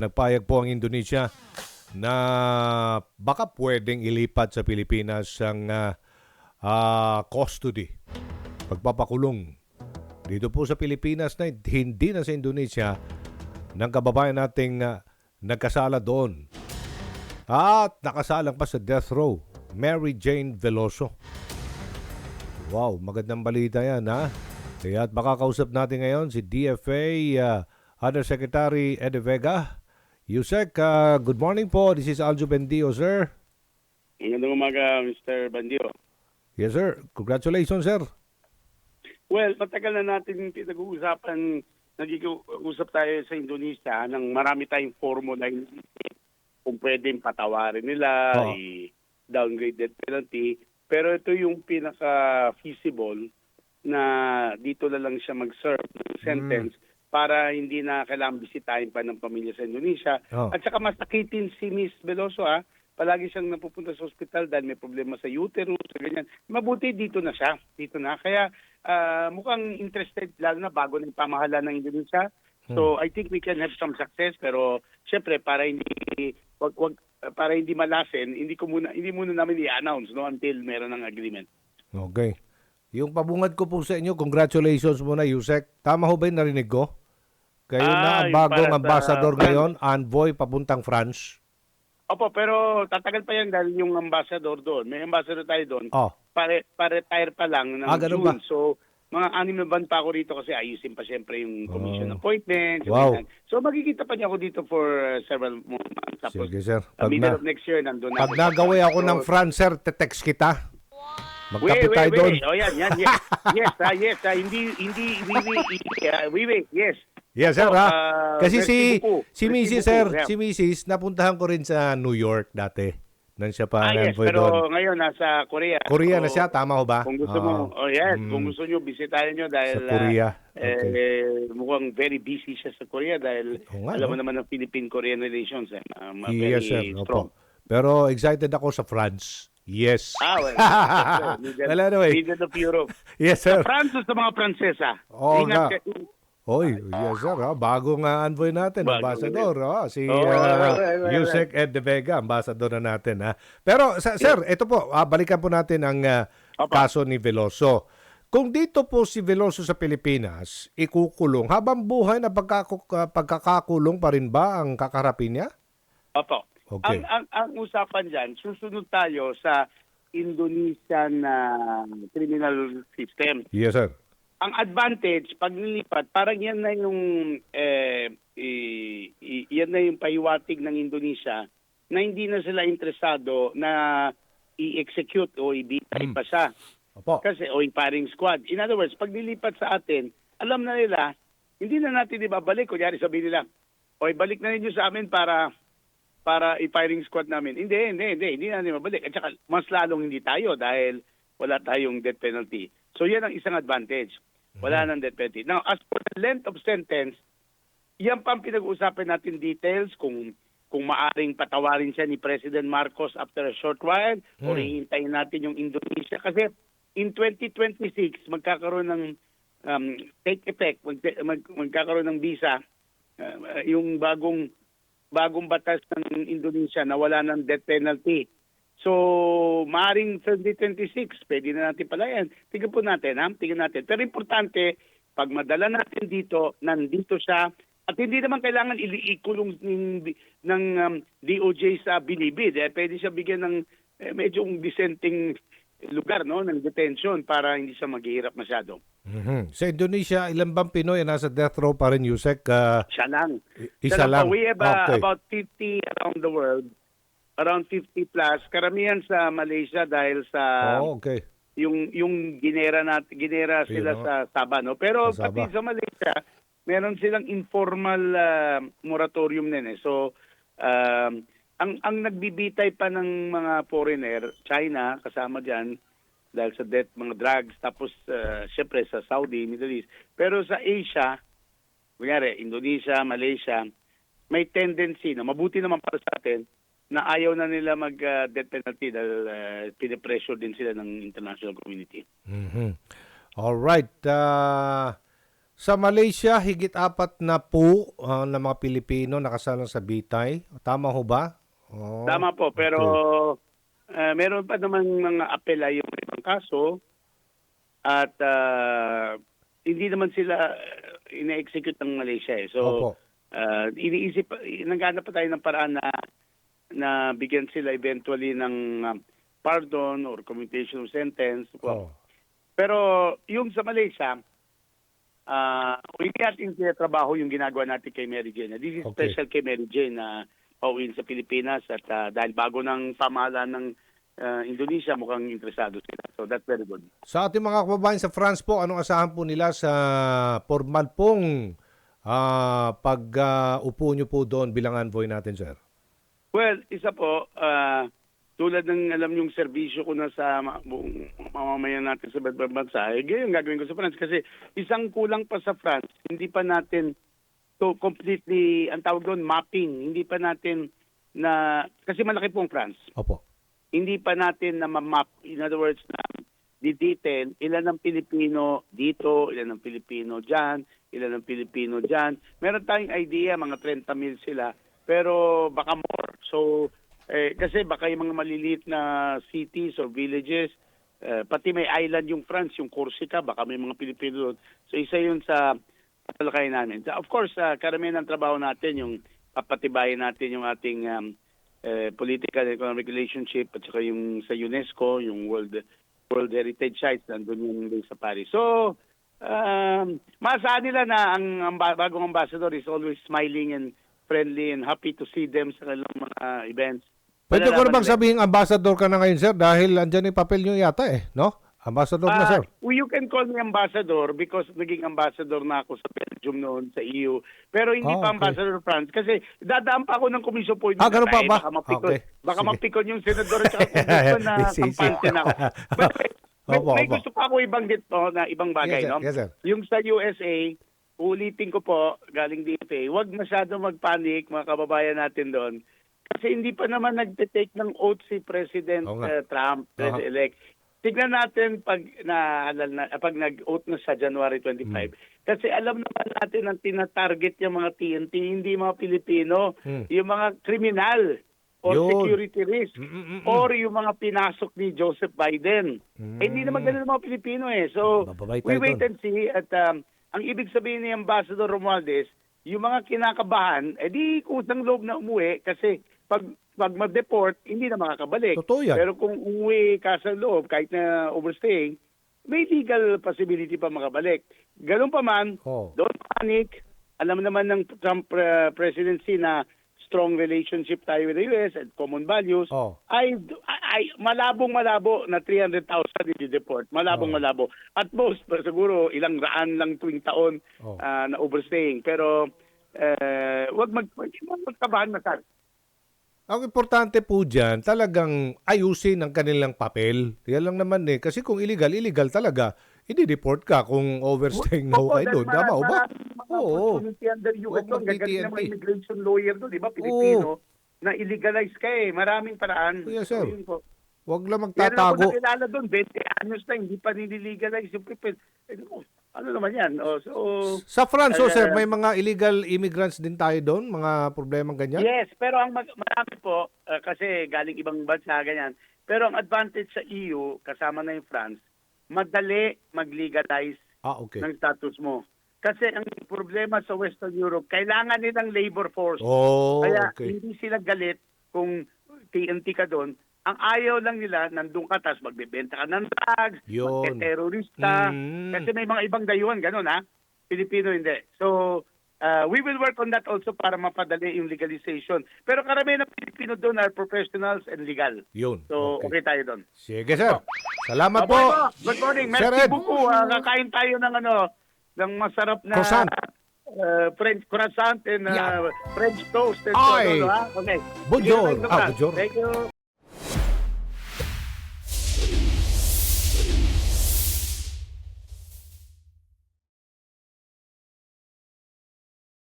nagpayag po ang Indonesia na baka pwedeng ilipat sa Pilipinas ang custody, pagpapakulong dito po sa Pilipinas na hindi na sa Indonesia ng kababayan nating nagkasala doon at nakasalang pa sa death row, Mary Jane Veloso. Wow, magandang balita yan ha. Kaya at makakausap natin ngayon si DFA Undersecretary Eddie Vega. Yusek, good morning po. This is Aljo Bendio, sir. Magandang umaga, Mr. Bandio. Yes, sir. Congratulations, sir. Well, matagal na natin pinag-uusapan, nag-uusap tayo sa Indonesia ng marami tayong formula kung pwedeng patawarin nila, i-downgrade death penalty. Pero ito yung pinaka-feasible na dito na lang siya mag-serve ng sentence para hindi na kailangan bisitahin pa ng pamilya sa Indonesia. At saka masakitin si Miss Veloso palagi siyang napupunta sa ospital dahil may problema sa uterus, ganyan. Mabuti dito na siya, dito na. Kaya mukhang interested lalo na bago ng pamahalaan ng Indonesia. So I think we can have some success, pero syempre para hindi malasin, hindi muna namin i-announce until meron ng agreement. Okay. Yung pabungad ko po sa inyo, congratulations muna, Yusek. Tama ho ba yung narinig ko? Kayo na ang bagong ambassador ngayon, envoy papuntang France. Opo, pero tatagal pa yan dahil yung ambassador doon. May ambassador tayo doon. Pa-retire pa lang ng June. Ba? So, mga 6 na buwan pa ako rito kasi ayusin pa siyempre yung commission appointment. Wow. So, magkikita pa niya ako dito for several more months. Tapos, sige, sir. middle of next year, nandun pag nagawin ako ng France, sir, te-text kita. Magkapit tayo doon. Oh, yan. Yes. Hindi, yes. Yes, sir, kasi si Mrs. Sir, yeah. si Mrs. napuntahan ko rin sa New York dati. Nang siya pa yes, envoy pero doon. ngayon nasa Korea. Korea na siya, tama ho ba? Kung gusto mo, kung gusto nyo, bisitahin nyo dahil sa Korea. Okay. Mukhang very busy siya sa Korea dahil alam mo naman ang Philippine-Korean relations. Yes, sir. Strong. Pero excited ako sa France. Yes. Well, anyway. Leader of Europe. Yes, sir. Sa France sa mga Pransesa. Oo nga. Yes, sir. Bagong envoy natin, ambassador. Si Yusek Ed De Vega, ambassador na natin. Pero, sir, ito po, balikan po natin ang kaso ni Veloso. Kung dito po si Veloso sa Pilipinas, ikukulong, habang buhay na pagkakakulong pa rin ba ang kakarapin niya? Opo. Okay. Ang usapan dyan, susunod tayo sa Indonesian criminal system. Yes, sir. Ang advantage, pag nilipat, parang yan na yung pahiwatig ng Indonesia na hindi na sila interesado na i-execute o ibitay pa siya. Opo. Kasi, o firing squad. In other words, pag nilipat sa atin, alam na nila, hindi na natin ibabalik. Kunyari sabihin nila, balik na ninyo sa amin para i-firing squad namin. Hindi na natin mabalik. At saka, mas lalong hindi tayo dahil wala tayong death penalty. So, yan ang isang advantage. Wala nang death penalty. Now, as for the length of sentence, yan pa ang pinag-uusapan natin details kung maaring patawarin siya ni President Marcos after a short while o hihintayin natin yung Indonesia. Kasi in 2026, magkakaroon ng take effect, magkakaroon ng visa, yung bagong batas ng Indonesia na wala ng death penalty. So, maaring 2026, pwede na natin pala yan. Tingnan po natin, tingnan natin. Pero importante, pag madala natin dito, nandito siya, at hindi naman kailangan ikulong ng DOJ sa Bilibid. Pwede siya bigyan ng medyo dissenting lugar, ng detention para hindi siya maghihirap masyado. Sa Indonesia, ilan bang Pinoy nasa death row pa rin, Yusek? Siya lang. Isa lang. We have about 50 around the world. Around 50 plus, karamihan sa Malaysia dahil sa yung ginera sila sa Sabah, no? Pero pati sa Malaysia, meron silang informal moratorium din. So ang nagbibitay pa ng mga foreigner, China kasama diyan dahil sa death, mga drugs, tapos syempre sa Saudi, Middle East. Pero sa Asia, kunyari Indonesia, Malaysia, may tendency na mabuti naman para sa atin na ayaw na nila mag-death penalty dahil pinipressure din sila ng international community. All right. Sa Malaysia, higit 4 na po na mga Pilipino nakasalang sa Bitay. Tama ho ba? Oh, Tama po, pero okay. meron pa naman mga apela yung ibang kaso at hindi naman sila ina-execute ng Malaysia eh. So, Opo. naghanap pa tayo ng paraan na bigyan sila eventually ng pardon or commutation of sentence. Oh. Pero yung sa Malaysia, hindi natin trabaho yung ginagawa natin kay Mary Jane. This is Okay. special kay Mary Jane na pauwiin sa Pilipinas at dahil bago ng pamahalaan ng Indonesia, mukhang interesado sila. So that's very good. Sa ating mga kababayan sa France po, anong asahan po nila sa formal pong pag-upo nyo po doon bilang envoy natin, sir? Well, isa po, tulad ng alam yung serbisyo ko na sa buong mamamayan natin sa ibang bansa, yung gagawin ko sa France. Kasi isang kulang pa sa France, hindi pa natin to completely, ang tawag doon, mapping. Hindi pa natin kasi malaki pong France. Opo. Hindi pa natin na ma-map. In other words, na detail ilan ang Pilipino dito, ilan ang Pilipino dyan, ilan ang Pilipino dyan. Meron tayong idea, mga 30,000 sila, pero baka more. So, kasi baka yung mga maliliit na cities or villages, pati may island yung France, yung Corsica, baka may mga Pilipino doon. So, isa yun sa talakayan namin. Of course, karamihan ng trabaho natin, yung papatibayin natin yung ating political and economic relationship at saka yung sa UNESCO, yung World Heritage Sites, nandun yung sa Paris. So, maasahan nila na ang bagong ambassador is always smiling and friendly and happy to see them sa kanilang mga events. Pwede ko na Malalaman bang nila. sabihin ambassador ka na ngayon, sir? Dahil andyan yung papel nyo yata no? Ambassador na, sir. Well, you can call me ambassador because naging ambassador na ako sa Belgium noon, sa EU. Pero hindi pa Okay. ambassador France kasi dadaan pa ako ng commission point. Ganun pa ba? Baka Okay. mapikon yung senador at saka congressman na Easy. kampante na ako. But, Opo, may opo. gusto pa ako ibanggit na ibang bagay. Yes, sir. No? Yes, sir. Yung sa USA, ulitin ko po, galing DFA, huwag masyado magpanik mga kababayan natin doon. Kasi hindi pa naman nagte-take ng oath si President Oo nga. Trump, President-elect. Tignan natin pag nag-oath na sa January 25. Kasi alam naman natin ang tinatarget yung mga TNT, hindi mga Pilipino, yung mga kriminal or Yun. security risk or yung mga pinasok ni Joseph Biden. Hindi naman ganun ang mga Pilipino eh. So, Mababait we tayo wait dun. and see. At ang ibig sabihin ni Ambassador Romualdez, yung mga kinakabahan, di kusang loob na umuwi kasi pag ma-deport, hindi na makakabalik. Totoo yan. Pero kung umuwi ka sa loob, kahit na overstaying, may legal possibility pa makabalik. Ganun pa man, don't panic. Alam naman ng Trump presidency na strong relationship tayo with the US and common values. Ay malabong-malabo na 300,000 i-deport. Malabong-malabo. At most, siguro ilang raan lang tuwing taon na overstaying. Pero wag magkabahan na sa. Ang importante po dyan, talagang ayusin ang kanilang papel. Yan lang naman Kasi kung illegal talaga, i-deport ka kung overstaying na ho kayo doon. Tama ho ba? Oo. Under US doon, Huwag gagaling ng mga mag-TNT. immigration lawyer doon, di ba? Pilipino, na illegalize ka eh. Maraming paraan. Yes, sir. So, yun po. Huwag lang Meron ako magtatago. nakilala doon, 20 anyos na, hindi pa nililegalize yung people. Ano naman yan? Sa France, sir, may mga illegal immigrants din tayo doon? Mga problemang ganyan? Yes, pero ang marami po, kasi galing ibang bansa, ganyan. Pero ang advantage sa EU, kasama na yung France, madali mag-legalize Okay. ng status mo. Kasi ang problema sa Western Europe, kailangan nilang labor force. Kaya Okay. hindi sila galit kung TNT ka doon. Ang ayaw lang nila, nandun ka, tapos magbebenta ka ng drugs, Yun. magte-terorista. Kasi may mga ibang dayuhan, ganun ha. Pilipino hindi. So, we will work on that also para mapadali yung legalization. Pero karamihan ng Pilipino doon are professionals and legal. Yun. So, okay tayo doon. Sige, sir. Salamat Opo, po. good morning. Sir Merci Ed. beaucoup. Kakain tayo ng masarap na Croissant. French croissant and Yeah. French toast. And Ay. so, ha? Okay. Bonjour. Sige, Bonjour. Thank you.